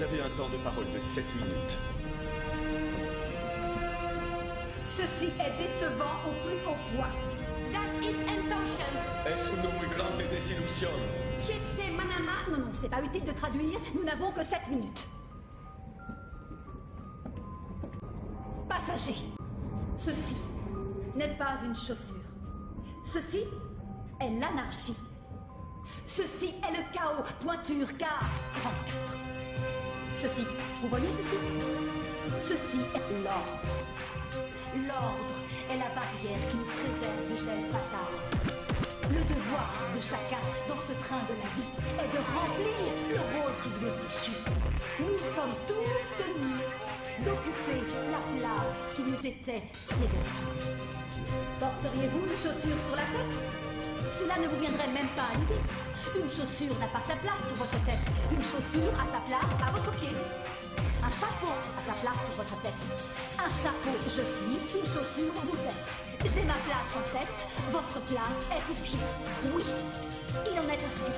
Vous avez un temps de parole de 7 minutes. Ceci est décevant au plus haut point. Das ist enttäuschend. Es una muy grande desilusión. Chietse Manama. Non, c'est pas utile de traduire, nous n'avons que 7 minutes. Passagers, ceci n'est pas une chaussure. Ceci est l'anarchie. Ceci est le chaos, pointure K34. Ceci, vous voyez ceci? Ceci est l'ordre. L'ordre est la barrière qui nous préserve du gel fatal. Le devoir de chacun dans ce train de la vie est de remplir le rôle qui lui est échu. Nous sommes tous tenus d'occuper la place qui nous était prédestinée. Porteriez-vous une chaussure sur la tête? Cela ne vous viendrait même pas à l'idée. Une chaussure n'a pas sa place sur votre tête. Une chaussure a sa place à votre pied. Un chapeau a sa place sur votre tête. Un chapeau, je suis, une chaussure, vous êtes. J'ai ma place en tête, votre place est aux pieds. Oui, il en est ainsi.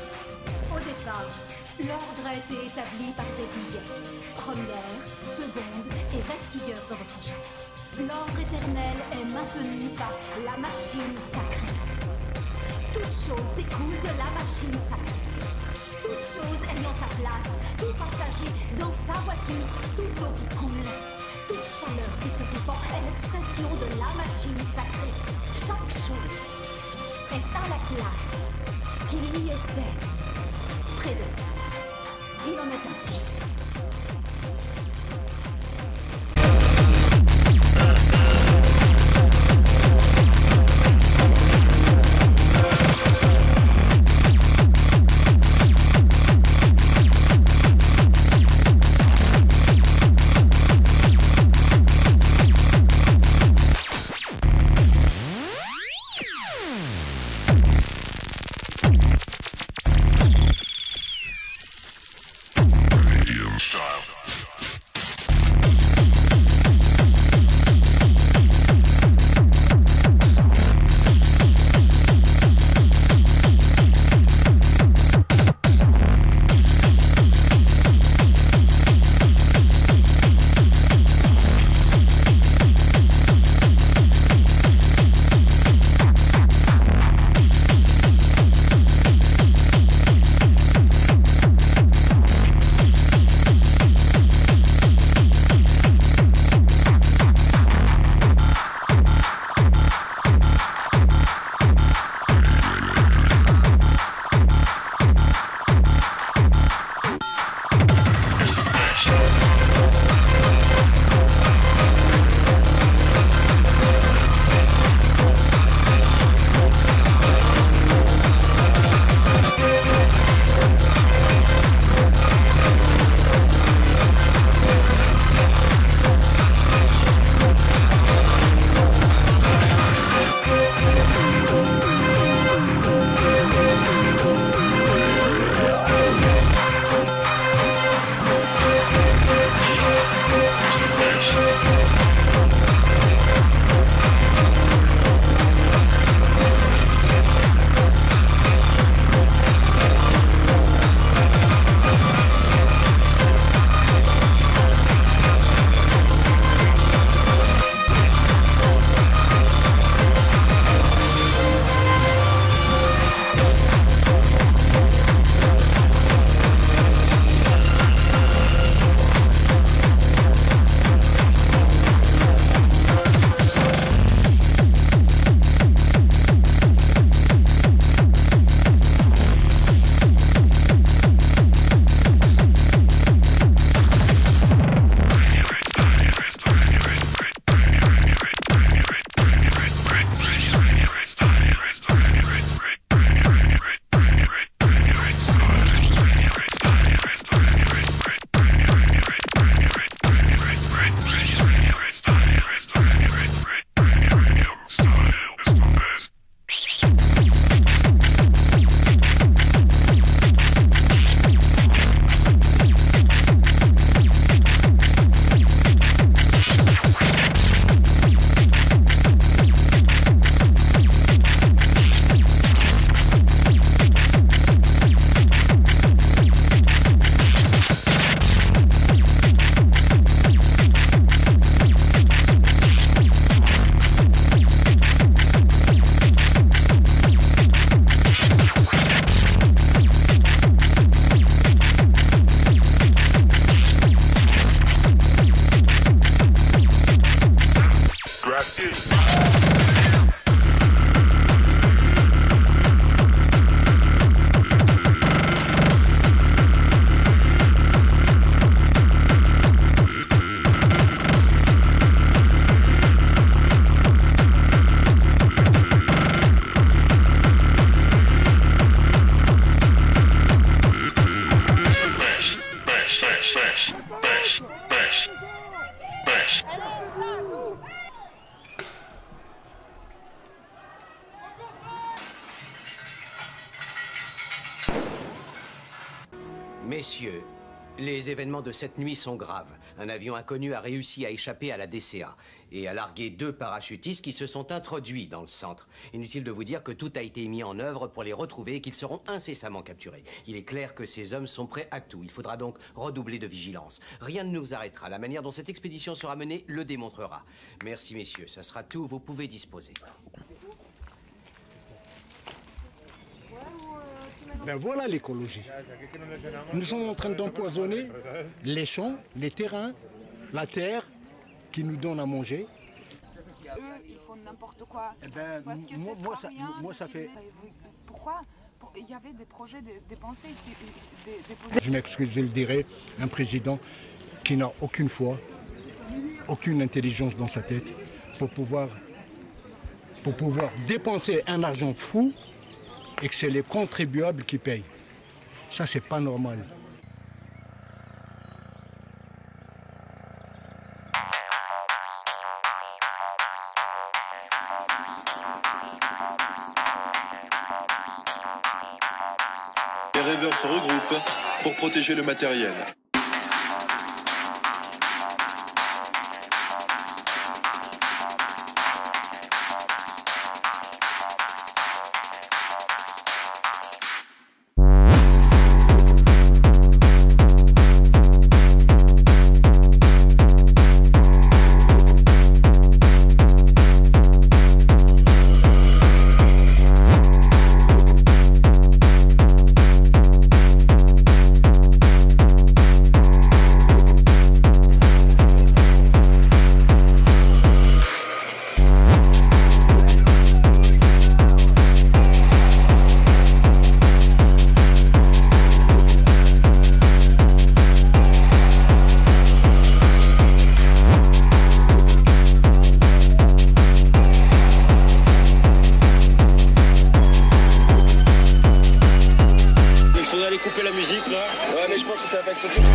Au départ, l'ordre a été établi par des billets. Première, seconde et resquilleur dans votre champ. L'ordre éternel est maintenu par la machine sacrée. Toute chose découle de la machine sacrée. Toute chose ayant sa place, tout passager dans sa voiture, toute eau qui coule, toute chaleur qui se répand est l'expression de la machine sacrée. Chaque chose est à la place qui lui était prédestinée. Il en est ainsi. Messieurs, les événements de cette nuit sont graves. Un avion inconnu a réussi à échapper à la DCA et a largué 2 parachutistes qui se sont introduits dans le centre. Inutile de vous dire que tout a été mis en œuvre pour les retrouver et qu'ils seront incessamment capturés. Il est clair que ces hommes sont prêts à tout. Il faudra donc redoubler de vigilance. Rien ne nous arrêtera. La manière dont cette expédition sera menée le démontrera. Merci, messieurs. Ça sera tout. Vous pouvez disposer. Ben voilà l'écologie. Nous sommes en train d'empoisonner les champs, les terrains, la terre qui nous donne à manger. Eux, ils font n'importe quoi. Eh ben, Parce que moi, ça fait... Pourquoi il y avait des projets dépensés ici. Je m'excuse, je le dirai, un président qui n'a aucune foi, aucune intelligence dans sa tête pour pouvoir dépenser un argent fou et que c'est les contribuables qui payent. Ça, c'est pas normal. Les rêveurs se regroupent pour protéger le matériel. Couper la musique là. Ouais, mais je pense que ça va pas être possible.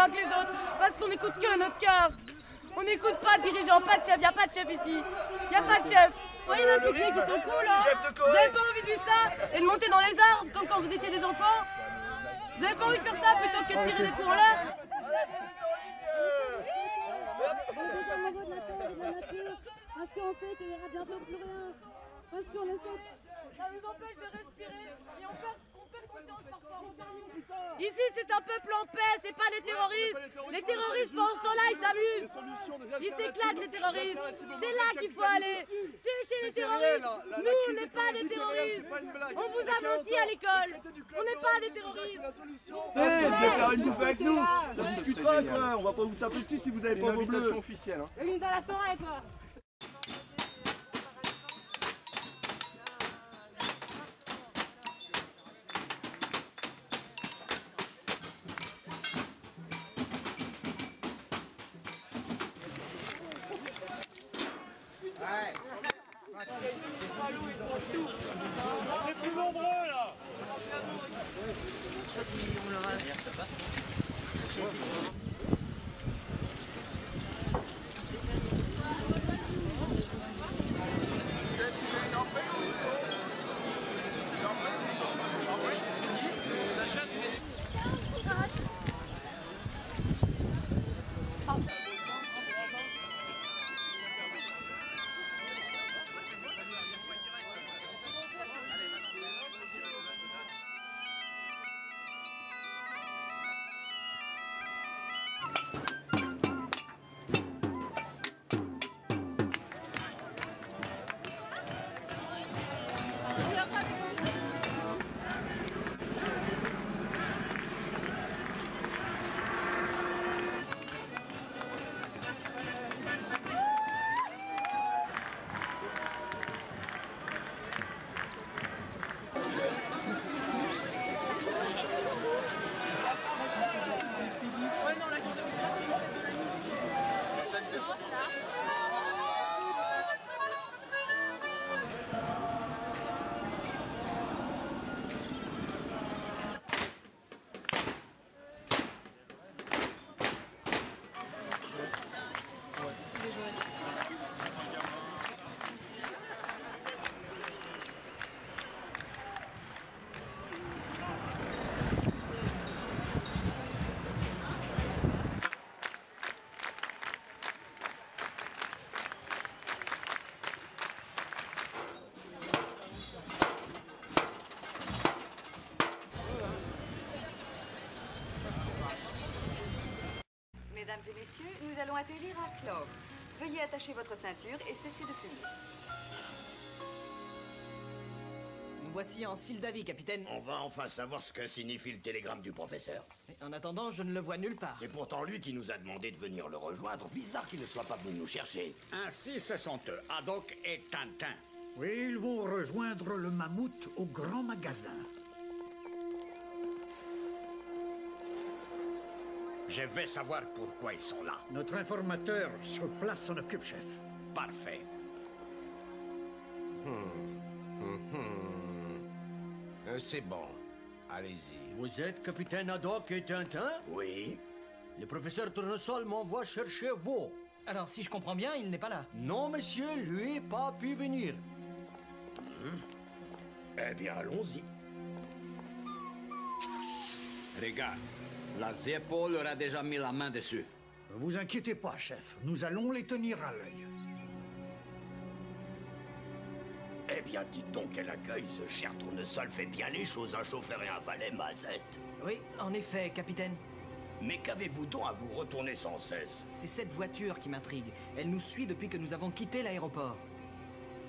bien que les autres, parce qu'on n'écoute que notre cœur. On n'écoute pas de dirigeants, pas de chef, y a pas de chef ici. Y a pas de chef. Vous voyez nos pique-niques qui sont cool, hein. Vous avez pas envie de vivre ça et de monter dans les arbres comme quand vous étiez des enfants? Vous avez pas envie de faire ça plutôt que de tirer des coups en l'air? Parce qu'on sait qu'il n'y aura bientôt plus rien. Parce qu'on essaie. Ça nous empêche de respirer et on perd conscience parfois. Ici, c'est un peuple en paix, c'est pas les terroristes. Les terroristes, pendant ce temps-là, ils s'amusent. Ils s'éclatent, les terroristes. C'est là qu'il faut aller. C'est chez les terroristes. Nous, on n'est pas des terroristes. On vous a menti à l'école. On n'est pas des terroristes. Venez faire une bouffe avec nous. Ça discutera, quoi. On va pas vous taper dessus si vous n'avez pas vos bleus. Officielle. Une dans la forêt, quoi. plus nombreux là. Mesdames et messieurs, nous allons atterrir à Clove. Veuillez attacher votre ceinture et cesser de fumer. Nous voici en Sildavie, capitaine. On va enfin savoir ce que signifie le télégramme du professeur. En attendant, je ne le vois nulle part. C'est pourtant lui qui nous a demandé de venir le rejoindre. Bizarre qu'il ne soit pas venu nous chercher. Ainsi, ce sont eux, Haddock et Tintin. Oui, ils vont rejoindre le mammouth au grand magasin. Je vais savoir pourquoi ils sont là. Notre informateur sur place s'en occupe, chef. Parfait. C'est bon. Allez-y. Vous êtes capitaine Haddock et Tintin? Oui. Le professeur Tournesol m'envoie chercher vous. Alors, si je comprends bien, il n'est pas là. Non, monsieur, lui, pas pu venir. Eh bien, allons-y. Regarde, la Zeppo leur a déjà mis la main dessus. Ne vous inquiétez pas, chef. Nous allons les tenir à l'œil. Eh bien, dites donc quel accueil, ce cher Tournesol fait bien les choses, un chauffeur et un valet, Mazette. Oui, en effet, capitaine. Mais qu'avez-vous donc à vous retourner sans cesse? C'est cette voiture qui m'intrigue. Elle nous suit depuis que nous avons quitté l'aéroport.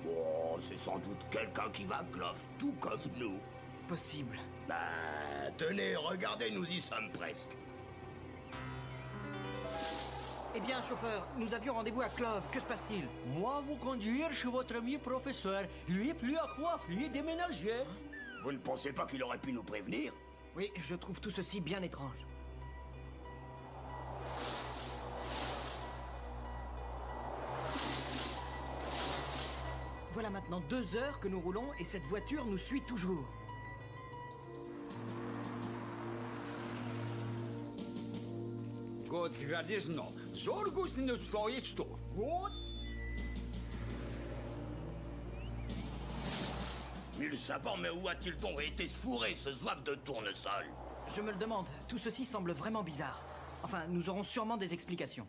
Oh, c'est sans doute quelqu'un qui va à Clove, tout comme nous. Possible. Ben, tenez, regardez, nous y sommes presque. Eh bien, chauffeur, nous avions rendez-vous à Clove. Que se passe-t-il? Moi, vous conduire chez votre ami professeur. Lui, plus à coiffe, lui, déménager. Vous ne pensez pas qu'il aurait pu nous prévenir? Oui, je trouve tout ceci bien étrange. Voilà maintenant 2 heures que nous roulons et cette voiture nous suit toujours. Gradizno, zorgus ne stoji što. Mille sabords, mais où a-t-il donc été se fourrer, ce zouave de tournesol? Je me le demande. Tout ceci semble vraiment bizarre. Enfin, nous aurons sûrement des explications.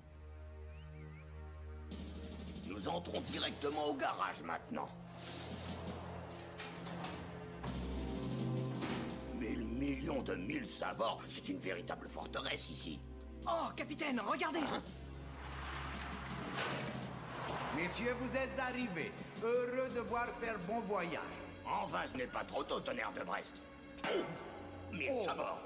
Nous entrons directement au garage maintenant. 1000 millions de 1000 sabords, c'est une véritable forteresse ici. Oh, capitaine, regardez! Messieurs, vous êtes arrivés. Heureux de voir faire bon voyage. Enfin, ce n'est pas trop tôt, tonnerre de Brest. Oh, 1000 sabords.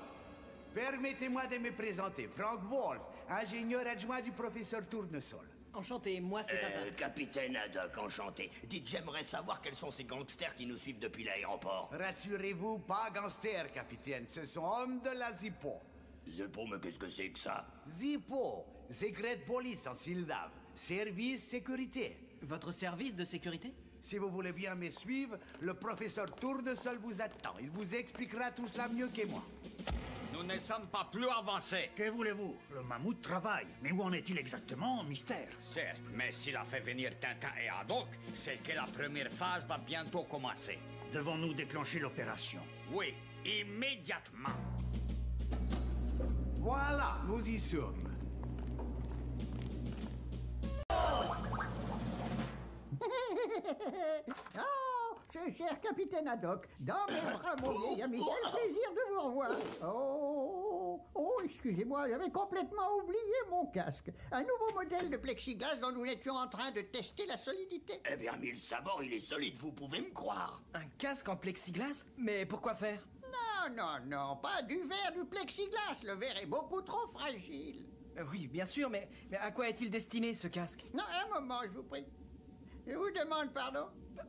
Permettez-moi de me présenter. Frank Wolf, ingénieur adjoint du professeur Tournesol. Enchanté, moi c'est Tata. Capitaine Haddock, enchanté. Dites, j'aimerais savoir quels sont ces gangsters qui nous suivent depuis l'aéroport. Rassurez-vous, pas gangsters, capitaine. Ce sont hommes de la Zippo. Zippo, mais qu'est-ce que c'est que ça? Zippo, secret police en Sildave. Service sécurité. Votre service de sécurité? Si vous voulez bien me suivre, le professeur Tournesol vous attend. Il vous expliquera tout cela mieux que moi. Nous ne sommes pas plus avancés. Que voulez-vous? Le mammouth travaille. Mais où en est-il exactement? Mystère. Certes, mais s'il a fait venir Tintin et Haddock, c'est que la première phase va bientôt commencer. Devons-nous déclencher l'opération? Oui, immédiatement. Voilà, nous y sommes. Oh, ce cher capitaine Haddock, dans mes bras, mon vieil ami, quel plaisir de vous revoir. Oh, excusez-moi, j'avais complètement oublié mon casque. Un nouveau modèle de plexiglas dont nous étions en train de tester la solidité. Eh bien, 1000 sabords, il est solide, vous pouvez me croire. Un casque en plexiglas? Mais pourquoi faire? Non, pas du verre, du plexiglas. Le verre est beaucoup trop fragile. Oui, bien sûr, mais à quoi est-il destiné, ce casque? Non, un moment, je vous prie. Je vous demande pardon.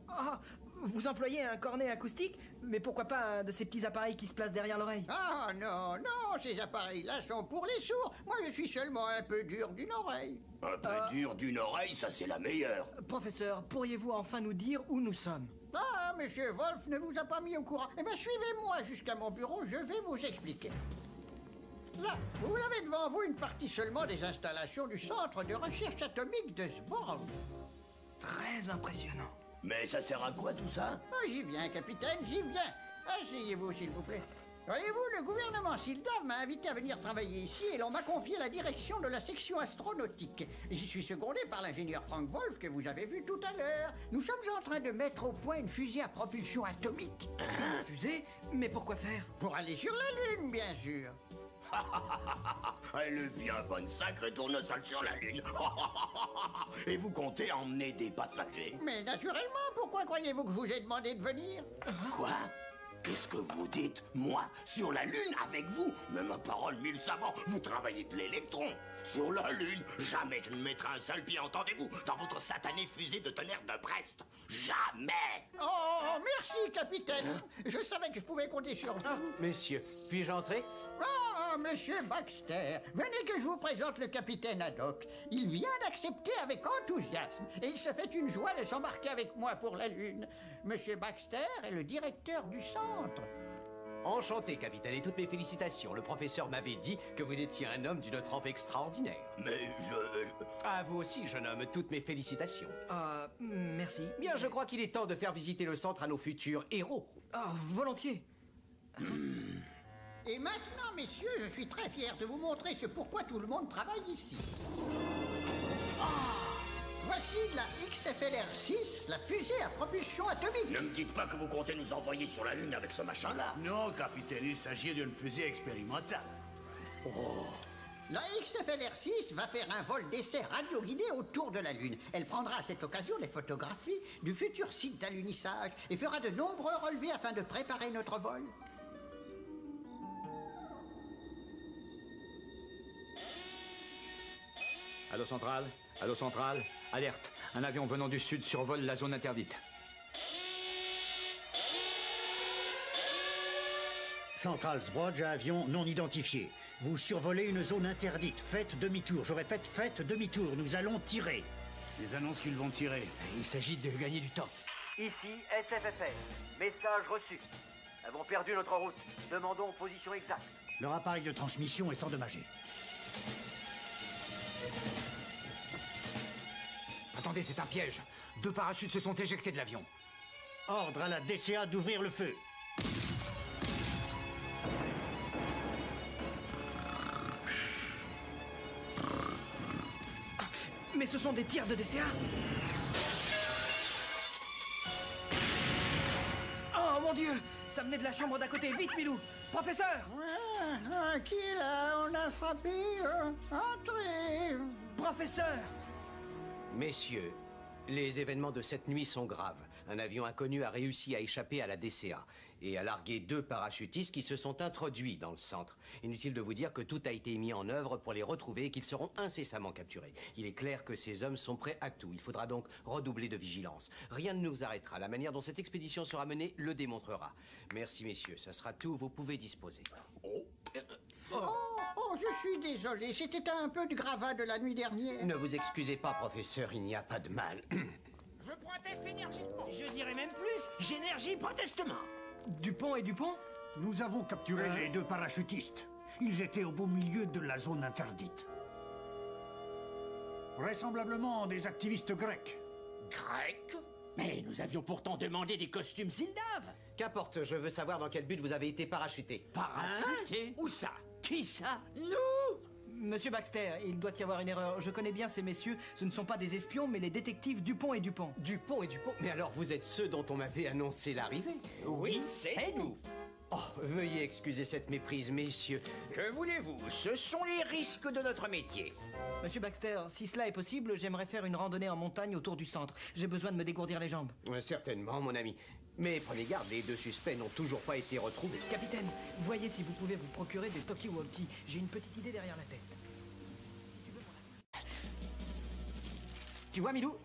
Ah, vous employez un cornet acoustique? Mais pourquoi pas un de ces petits appareils qui se placent derrière l'oreille? Ah non, ces appareils-là sont pour les sourds. Moi, je suis seulement un peu dur d'une oreille. Un peu dur d'une oreille, ça c'est la meilleure. Professeur, pourriez-vous enfin nous dire où nous sommes? Ah, monsieur Wolf ne vous a pas mis au courant. Eh bien, suivez-moi jusqu'à mon bureau, je vais vous expliquer. Là, vous avez devant vous une partie seulement des installations du centre de recherche atomique de Sborg. Très impressionnant. Mais ça sert à quoi tout ça? Ah, j'y viens, capitaine, j'y viens. Asseyez-vous, s'il vous plaît. Voyez-vous, le gouvernement Sildave m'a invité à venir travailler ici et l'on m'a confié la direction de la section astronautique. J'y suis secondé par l'ingénieur Frank Wolf que vous avez vu tout à l'heure. Nous sommes en train de mettre au point une fusée à propulsion atomique. Une fusée? Mais pourquoi faire? Pour aller sur la Lune, bien sûr. Elle est bien bonne, sacrée tournesol sur la Lune. Et vous comptez emmener des passagers? Mais naturellement, pourquoi croyez-vous que je vous ai demandé de venir? Quoi? Qu'est-ce que vous dites? Moi, sur la Lune, avec vous? Mais ma parole, 1000 savants, vous travaillez de l'électron. Sur la Lune, jamais je ne mettrai un seul pied, entendez-vous, dans votre satanée fusée de tonnerre de Brest. Jamais! Oh, merci, capitaine. Je savais que je pouvais compter sur vous. Messieurs, puis-je entrer? Ah, monsieur Baxter, venez que je vous présente le capitaine Haddock. Il vient d'accepter avec enthousiasme et il se fait une joie de s'embarquer avec moi pour la Lune. Monsieur Baxter est le directeur du centre. Enchanté, capitaine, et toutes mes félicitations. Le professeur m'avait dit que vous étiez un homme d'une trempe extraordinaire. Mais À vous aussi, jeune homme, toutes mes félicitations. Merci. Bien, je crois qu'il est temps de faire visiter le centre à nos futurs héros. Ah, volontiers. Et maintenant, messieurs, je suis très fier de vous montrer ce pourquoi tout le monde travaille ici. Voici la XFLR-6, la fusée à propulsion atomique. Ne me dites pas que vous comptez nous envoyer sur la Lune avec ce machin-là. Non, capitaine, il s'agit d'une fusée expérimentale. La XFLR-6 va faire un vol d'essai radio-guidé autour de la Lune. Elle prendra à cette occasion des photographies du futur site d'alunissage et fera de nombreux relevés afin de préparer notre vol. Allô centrale, alerte. Un avion venant du sud survole la zone interdite. Central Zbrodge, avion non identifié. Vous survolez une zone interdite. Faites demi-tour. Je répète, faites demi-tour. Nous allons tirer. Les annonces qu'ils vont tirer. Il s'agit de gagner du temps. Ici SFFR. Message reçu. Avons perdu notre route. Demandons position exacte. Leur appareil de transmission est endommagé. Attendez, c'est un piège. 2 parachutes se sont éjectés de l'avion. Ordre à la DCA d'ouvrir le feu. Mais ce sont des tirs de DCA. Oh mon Dieu! Ça venait de la chambre d'à côté. Vite, Milou! Professeur! Qui là? On a frappé. Entrez! Professeur! Messieurs, les événements de cette nuit sont graves. Un avion inconnu a réussi à échapper à la DCA et a largué 2 parachutistes qui se sont introduits dans le centre. Inutile de vous dire que tout a été mis en œuvre pour les retrouver et qu'ils seront incessamment capturés. Il est clair que ces hommes sont prêts à tout. Il faudra donc redoubler de vigilance. Rien ne nous arrêtera. La manière dont cette expédition sera menée le démontrera. Merci, messieurs. Ça sera tout. Vous pouvez disposer. Oh, je suis désolé. C'était un peu de gravat de la nuit dernière. Ne vous excusez pas, professeur. Il n'y a pas de mal. Je proteste énergiquement. Je dirais même plus. J'énergie protestement. Dupont et Dupont? Nous avons capturé les 2 parachutistes. Ils étaient au beau milieu de la zone interdite. Vraisemblablement des activistes grecs. Grecs? Mais nous avions pourtant demandé des costumes Zildave. Qu'importe, je veux savoir dans quel but vous avez été parachuté. Parachuté? Où ça? Qui ça? Nous! Monsieur Baxter, il doit y avoir une erreur. Je connais bien ces messieurs. Ce ne sont pas des espions, mais les détectives Dupont et Dupont. Dupont et Dupont? Mais alors vous êtes ceux dont on m'avait annoncé l'arrivée? Oui, c'est nous. Oh, veuillez excuser cette méprise, messieurs. Que voulez-vous? Ce sont les risques de notre métier. Monsieur Baxter, si cela est possible, j'aimerais faire une randonnée en montagne autour du centre. J'ai besoin de me dégourdir les jambes. Certainement, mon ami. Mais prenez garde, les 2 suspects n'ont toujours pas été retrouvés. Capitaine, voyez si vous pouvez vous procurer des talkie-walkie. J'ai une petite idée derrière la tête. Si tu veux, mon ami. Tu vois, Milou?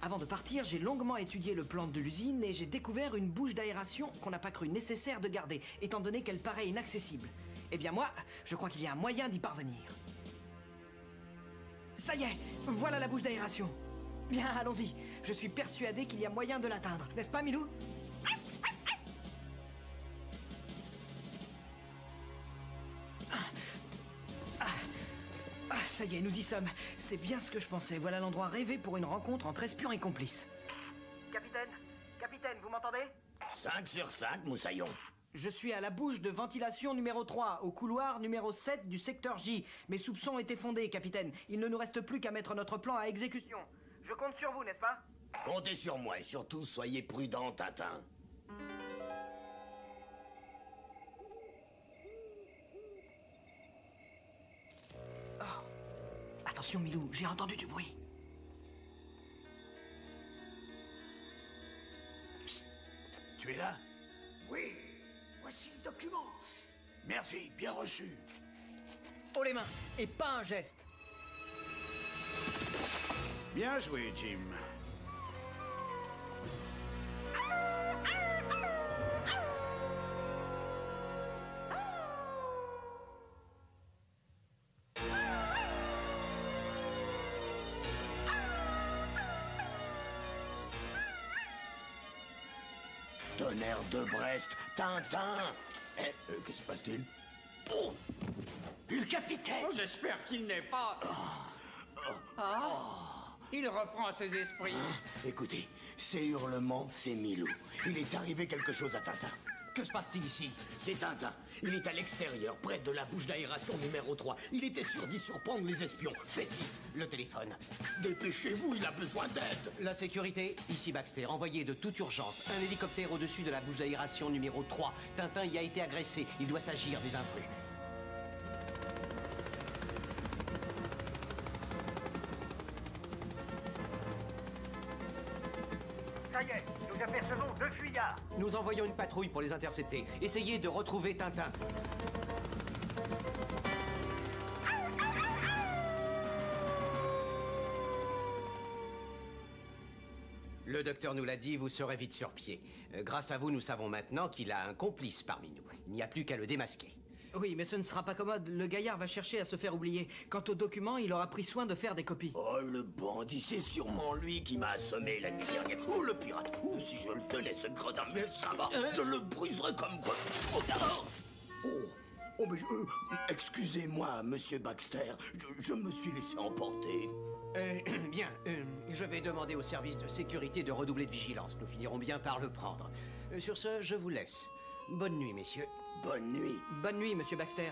Avant de partir, j'ai longuement étudié le plan de l'usine et j'ai découvert une bouche d'aération qu'on n'a pas cru nécessaire de garder, étant donné qu'elle paraît inaccessible. Eh bien moi, je crois qu'il y a un moyen d'y parvenir. Ça y est, voilà la bouche d'aération. Bien, allons-y. Je suis persuadé qu'il y a moyen de l'atteindre. N'est-ce pas, Milou? Ça y est, nous y sommes. C'est bien ce que je pensais. Voilà l'endroit rêvé pour une rencontre entre espions et complices. Capitaine, vous m'entendez? 5 sur 5, Moussaillon. Je suis à la bouche de ventilation numéro 3, au couloir numéro 7 du secteur J. Mes soupçons étaient fondés, capitaine. Il ne nous reste plus qu'à mettre notre plan à exécution. Je compte sur vous, n'est-ce pas? Comptez sur moi et surtout soyez prudent, Tintin. Attention, Milou, j'ai entendu du bruit. Psst. Tu es là? Oui. Voici le document. Merci, bien reçu. Haut les mains, et pas un geste. Bien joué, Jim. Tonnerre de Brest, Tintin. Qu'est-ce qui se passe-t-il? Oh! Le capitaine! Oh, j'espère qu'il n'est pas... Il reprend ses esprits. Écoutez, ces hurlements, c'est Milou. Il est arrivé quelque chose à Tintin. Que se passe-t-il ici? C'est Tintin. Il est à l'extérieur, près de la bouche d'aération numéro 3. Il était sûr d'y surprendre les espions. Faites vite. Le téléphone. Dépêchez-vous, il a besoin d'aide. La sécurité, ici Baxter. Envoyez de toute urgence un hélicoptère au-dessus de la bouche d'aération numéro 3. Tintin y a été agressé. Il doit s'agir des intrus. Ça y est, nous apercevons 2 fuyards. Nous envoyons une patrouille pour les intercepter. Essayez de retrouver Tintin. Le docteur nous l'a dit, vous serez vite sur pied. Grâce à vous, nous savons maintenant qu'il a un complice parmi nous. Il n'y a plus qu'à le démasquer. Oui, mais ce ne sera pas commode. Le gaillard va chercher à se faire oublier. Quant aux documents, il aura pris soin de faire des copies. Oh, le bandit, c'est sûrement lui qui m'a assommé la nuit dernière. Ou le pirate. Ou si je le tenais, ce gredin, mais ça va. Je le briserais comme quoi. Oh, Oh, mais excusez-moi, monsieur Baxter, je me suis laissé emporter. Bien, je vais demander au service de sécurité de redoubler de vigilance. Nous finirons bien par le prendre. Sur ce, je vous laisse. Bonne nuit, messieurs. Bonne nuit. Bonne nuit, monsieur Baxter.